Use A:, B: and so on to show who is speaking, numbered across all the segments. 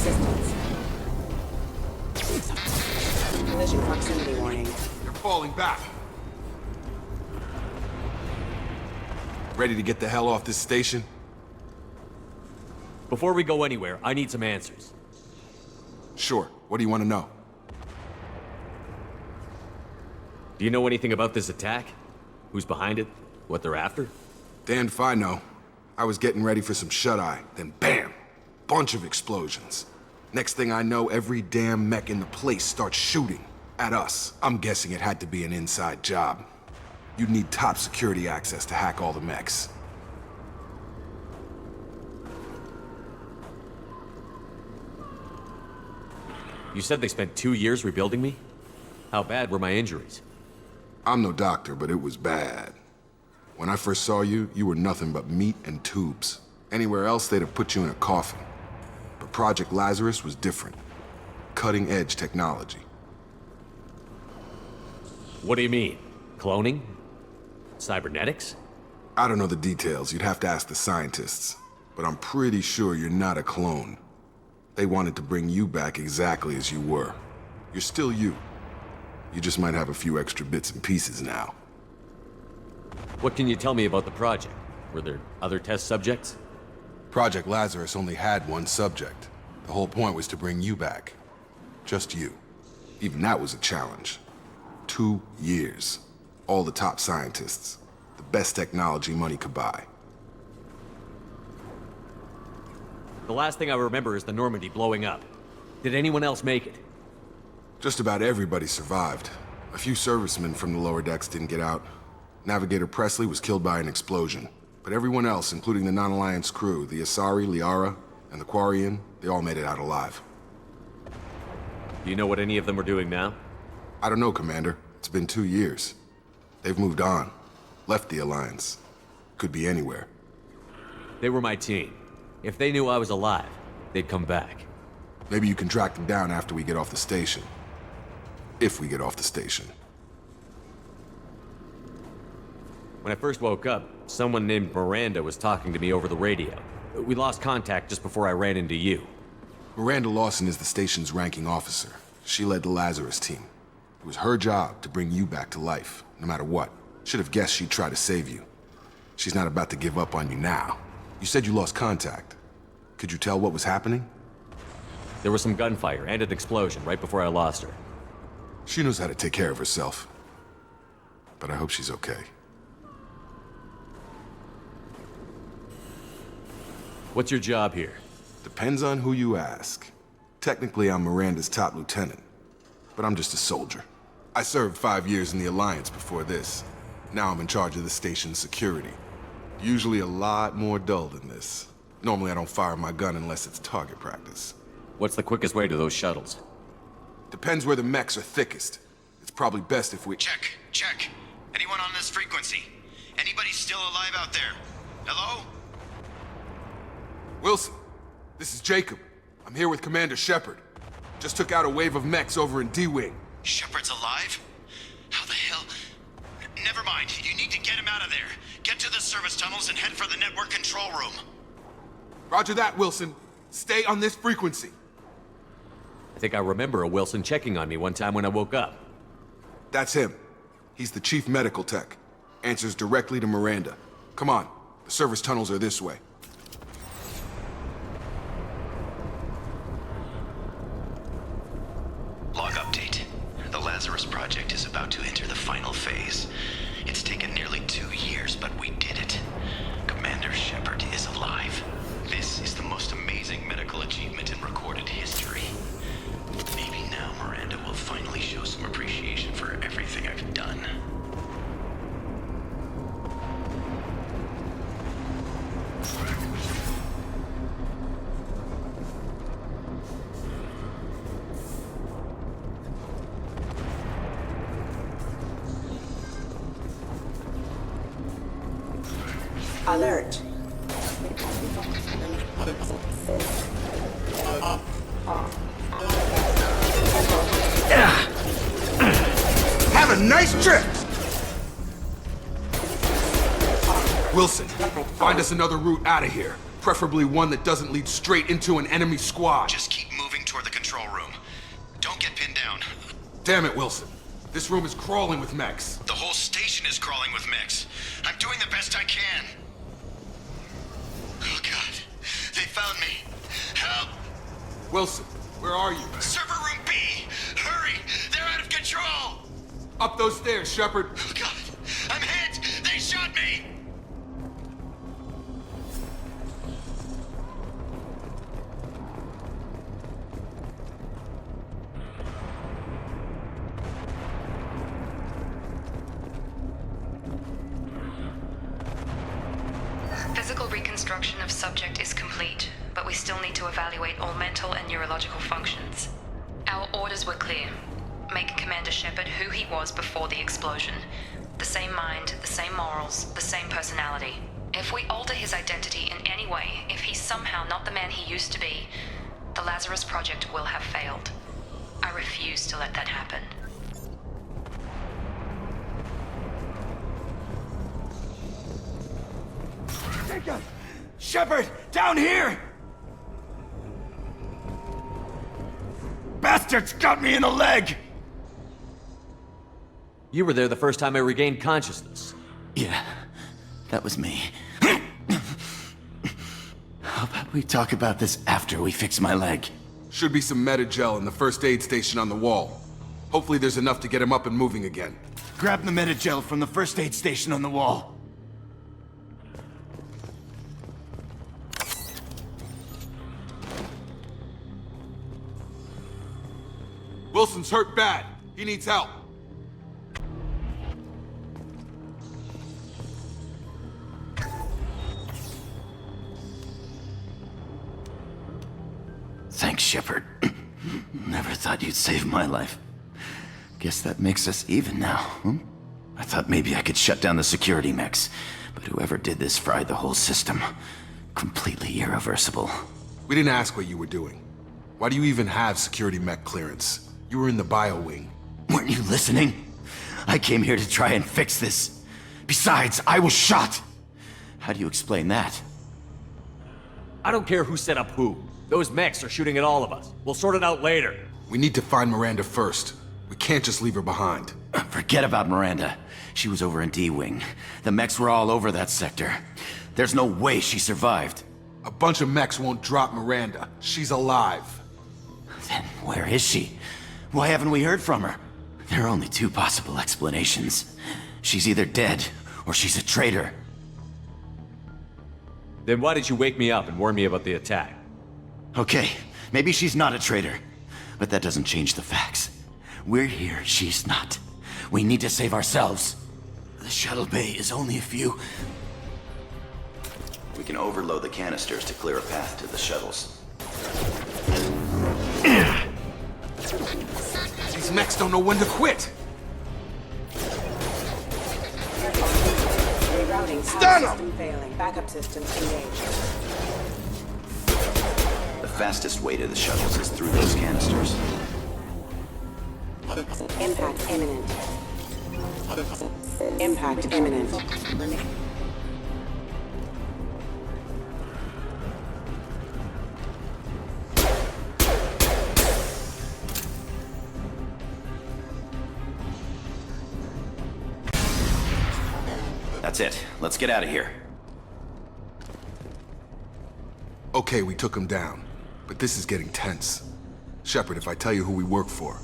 A: assistance. Collision proximity warning.
B: They're falling back. Ready to get the hell off this station?
C: Before we go anywhere, I need some answers.
B: Sure. What do you want to know?
C: Do you know anything about this attack? Who's behind it? What they're after?
B: Damned if I know. I was getting ready for some shut-eye, then bam! Bunch of explosions. Next thing I know, every damn mech in the place starts shooting at us. I'm guessing it had to be an inside job. You'd need top security access to hack all the mechs.
C: You said they spent 2 years rebuilding me? How bad were my injuries?
B: I'm no doctor, but it was bad. When I first saw you, you were nothing but meat and tubes. Anywhere else, they'd have put you in a coffin. But Project Lazarus was different. Cutting-edge technology.
C: What do you mean? Cloning? Cybernetics?
B: I don't know the details. You'd have to ask the scientists. But I'm pretty sure you're not a clone. They wanted to bring you back exactly as you were. You're still you. You just might have a few extra bits and pieces now.
C: What can you tell me about the project? Were there other test subjects?
B: Project Lazarus only had one subject. The whole point was to bring you back. Just you. Even that was a challenge. 2 years. All the top scientists. The best technology money could buy.
C: The last thing I remember is the Normandy blowing up. Did anyone else make it?
B: Just about everybody survived. A few servicemen from the lower decks didn't get out. Navigator Presley was killed by an explosion. But everyone else, including the non-Alliance crew, the Asari, Liara, and the Quarian, they all made it out alive.
C: Do you know what any of them are doing now?
B: I don't know, Commander. It's been 2 years. They've moved on. Left the Alliance. Could be anywhere.
C: They were my team. If they knew I was alive, they'd come back.
B: Maybe you can track them down after we get off the station. If we get off the station.
C: When I first woke up, someone named Miranda was talking to me over the radio. We lost contact just before I ran into you.
B: Miranda Lawson is the station's ranking officer. She led the Lazarus team. It was her job to bring you back to life, no matter what. Should have guessed she'd try to save you. She's not about to give up on you now. You said you lost contact. Could you tell what was happening?
C: There was some gunfire and an explosion right before I lost her.
B: She knows how to take care of herself. But I hope she's okay.
C: What's your job here?
B: Depends on who you ask. Technically, I'm Miranda's top lieutenant. But I'm just a soldier. I served 5 years in the Alliance before this. Now I'm in charge of the station's security. Usually a lot more dull than this. Normally I don't fire my gun unless it's target practice.
C: What's the quickest way to those shuttles?
B: Depends where the mechs are thickest. It's probably best if we...
D: Check. Anyone on this frequency? Anybody still alive out there? Hello?
B: Wilson, this is Jacob. I'm here with Commander Shepard. Just took out a wave of mechs over in D-Wing.
D: Shepard's alive? How the hell? Never mind. You need to get him out of there. Get to the service tunnels and head for the network control room.
B: Roger that, Wilson. Stay on this frequency.
C: I think I remember a Wilson checking on me one time when I woke up.
B: That's him. He's the chief medical tech. Answers directly to Miranda. Come on. The service tunnels are this way.
D: Log update. The Lazarus project is about to enter the final phase. It's taken nearly 2 years, but we did it. Commander Shepard is alive. This is the most amazing medical achievement in recorded history. Maybe now Miranda will finally show some appreciation for everything I've done.
A: Alert.
B: Have a nice trip! Wilson, find us another route out of here. Preferably one that doesn't lead straight into an enemy squad.
D: Just keep moving toward the control room. Don't get pinned down.
B: Damn it, Wilson. This room is crawling with mechs.
D: The whole station is crawling with mechs. I'm doing the best I can. Oh god. They found me. Help!
B: Wilson, where are you?
D: Server room B! Hurry! They're out of control!
B: Up those stairs, Shepard.
D: Oh god! I'm hit! They shot me!
E: Physical reconstruction of subject is complete, but we still need to evaluate all mental and neurological functions. Our orders were clear. Make Commander Shepard who he was before the explosion. The same mind, the same morals, the same personality. If we alter his identity in any way, if he's somehow not the man he used to be, the Lazarus Project will have failed. I refuse to let that happen.
F: Shepard, down here! Bastards got me in the leg!
C: You were there the first time I regained consciousness.
F: Yeah, that was me. How about we talk about this after we fix my leg?
B: Should be some meta-gel in the first aid station on the wall. Hopefully there's enough to get him up and moving again.
F: Grab the meta-gel from the first aid station on the wall.
B: Wilson's hurt bad. He needs help.
F: Thanks, Shepard. Never thought you'd save my life. Guess that makes us even now, hmm? I thought maybe I could shut down the security mechs, but whoever did this fried the whole system. Completely irreversible.
B: We didn't ask what you were doing. Why do you even have security mech clearance? You were in the bio wing.
F: Weren't you listening? I came here to try and fix this. Besides, I was shot! How do you explain that?
C: I don't care who set up who. Those mechs are shooting at all of us. We'll sort it out later.
B: We need to find Miranda first. We can't just leave her behind.
F: Forget about Miranda. She was over in D-Wing. The mechs were all over that sector. There's no way she survived.
B: A bunch of mechs won't drop Miranda. She's alive.
F: Then where is she? Why haven't we heard from her? There are only two possible explanations. She's either dead, or she's a traitor.
C: Then why did you wake me up and warn me about the attack?
F: Okay, maybe she's not a traitor. But that doesn't change the facts. We're here, she's not. We need to save ourselves. The shuttle bay is only a few...
G: We can overload the canisters to clear a path to the shuttles.
B: These mechs don't know when to quit.
A: Rerouting.
B: Stun 'em!
A: System failing. Backup systems engaged.
G: The fastest way to the shuttles is through those canisters.
A: Impact imminent. Impact imminent.
G: That's it. Let's get out of here.
B: Okay, we took him down. But this is getting tense. Shepard, if I tell you who we work for,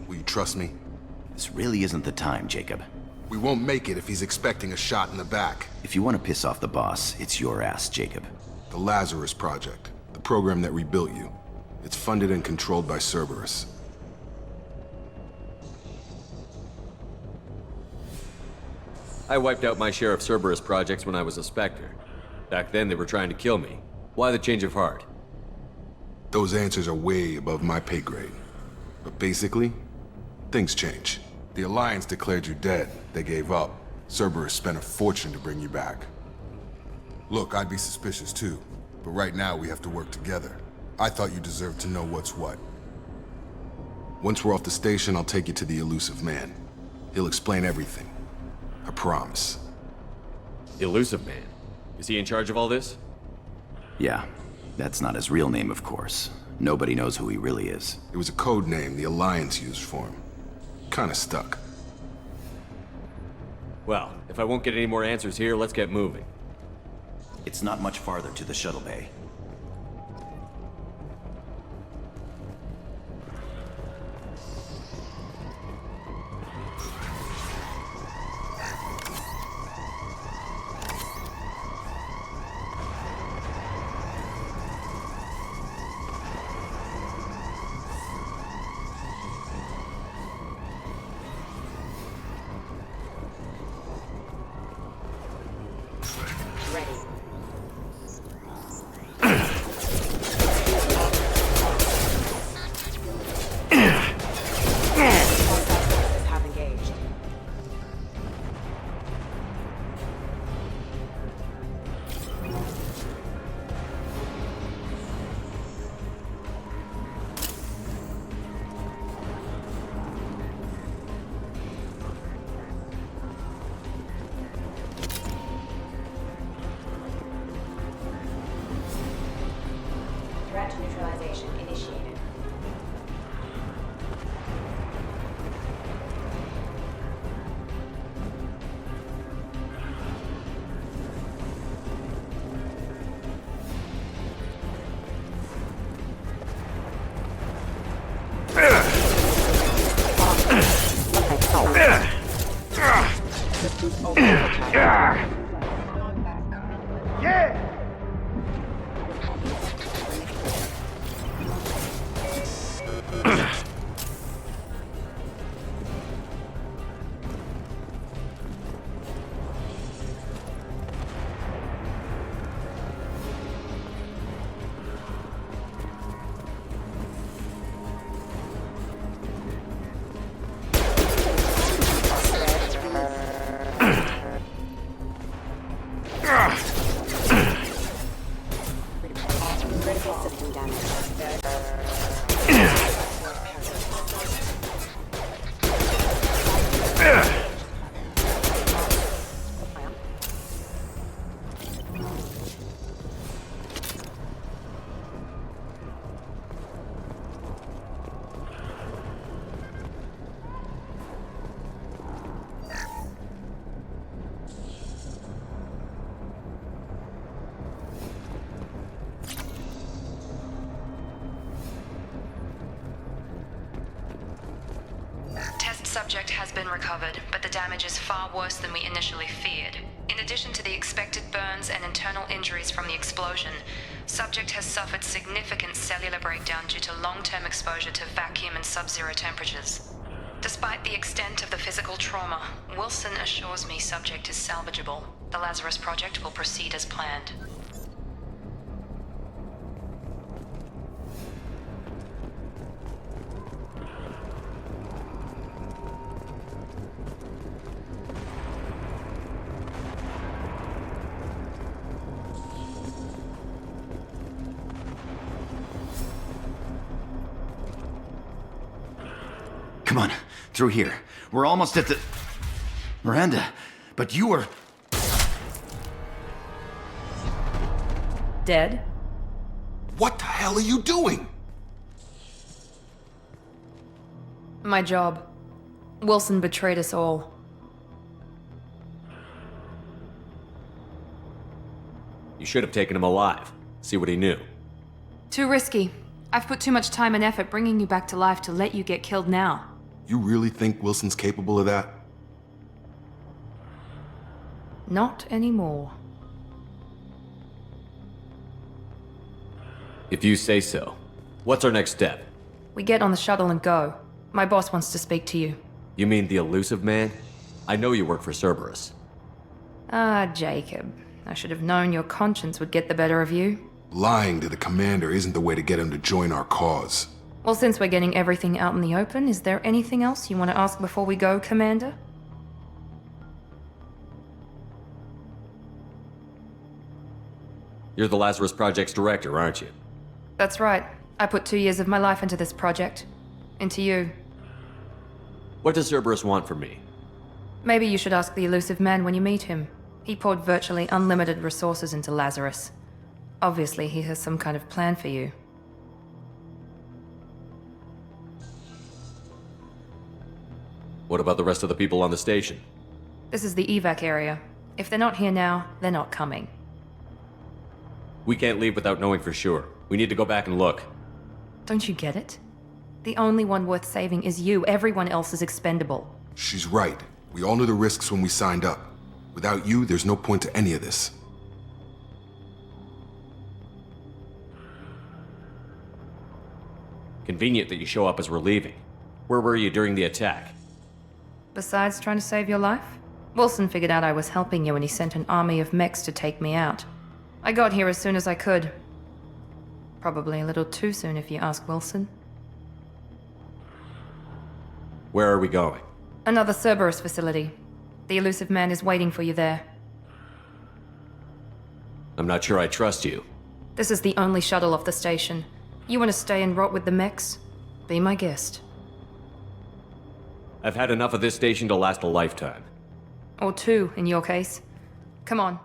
B: will you trust me?
G: This really isn't the time, Jacob.
B: We won't make it if he's expecting a shot in the back.
G: If you want to piss off the boss, it's your ass, Jacob.
B: The Lazarus Project, the program that rebuilt you. It's funded and controlled by Cerberus.
C: I wiped out my share of Cerberus projects when I was a Spectre. Back then, they were trying to kill me. Why the change of heart?
B: Those answers are way above my pay grade. But basically, things change. The Alliance declared you dead. They gave up. Cerberus spent a fortune to bring you back. Look, I'd be suspicious too. But right now, we have to work together. I thought you deserved to know what's what. Once we're off the station, I'll take you to the elusive man. He'll explain everything. I promise.
C: Elusive man. Is he in charge of all this?
F: Yeah, that's not his real name, of course. Nobody knows who he really is.
B: It was a code name the Alliance used for him. Kinda stuck.
C: Well, if I won't get any more answers here, let's get moving.
G: It's not much farther to the shuttle bay.
A: Ready. Hostile forces have engaged. Threat neutralization initiated. Critical system damage.
E: Test subject has been recovered, but the damage is far worse than we initially feared. In addition to the expected burns and internal injuries from the explosion, subject has suffered significant cellular breakdown due to long-term exposure to vacuum and sub-zero temperatures. Despite the extent of the physical trauma, Wilson assures me subject is salvageable. The Lazarus project will proceed as planned.
F: Come on, through here. We're almost at the... Miranda, but you were...
H: Dead?
B: What the hell are you doing?
H: My job. Wilson betrayed us all.
C: You should have taken him alive. See what he knew.
H: Too risky. I've put too much time and effort bringing you back to life to let you get killed now.
B: You really think Wilson's capable of that?
H: Not anymore.
C: If you say so. What's our next step?
H: We get on the shuttle and go. My boss wants to speak to you.
C: You mean the elusive man? I know you work for Cerberus.
H: Ah, Jacob. I should have known your conscience would get the better of you.
B: Lying to the commander isn't the way to get him to join our cause.
H: Well, since we're getting everything out in the open, is there anything else you want to ask before we go, Commander?
C: You're the Lazarus Project's director, aren't you?
H: That's right. I put 2 years of my life into this project. Into you.
C: What does Cerberus want from me?
H: Maybe you should ask the elusive man when you meet him. He poured virtually unlimited resources into Lazarus. Obviously, he has some kind of plan for you.
C: What about the rest of the people on the station?
H: This is the evac area. If they're not here now, they're not coming.
C: We can't leave without knowing for sure. We need to go back and look.
H: Don't you get it? The only one worth saving is you. Everyone else is expendable.
B: She's right. We all knew the risks when we signed up. Without you, there's no point to any of this.
C: Convenient that you show up as we're leaving. Where were you during the attack?
H: Besides trying to save your life, Wilson figured out I was helping you and he sent an army of mechs to take me out. I got here as soon as I could. Probably a little too soon if you ask Wilson.
C: Where are we going?
H: Another Cerberus facility. The elusive man is waiting for you there.
C: I'm not sure I trust you.
H: This is the only shuttle off the station. You want to stay and rot with the mechs? Be my guest.
C: I've had enough of this station to last a lifetime.
H: Or two, in your case. Come on.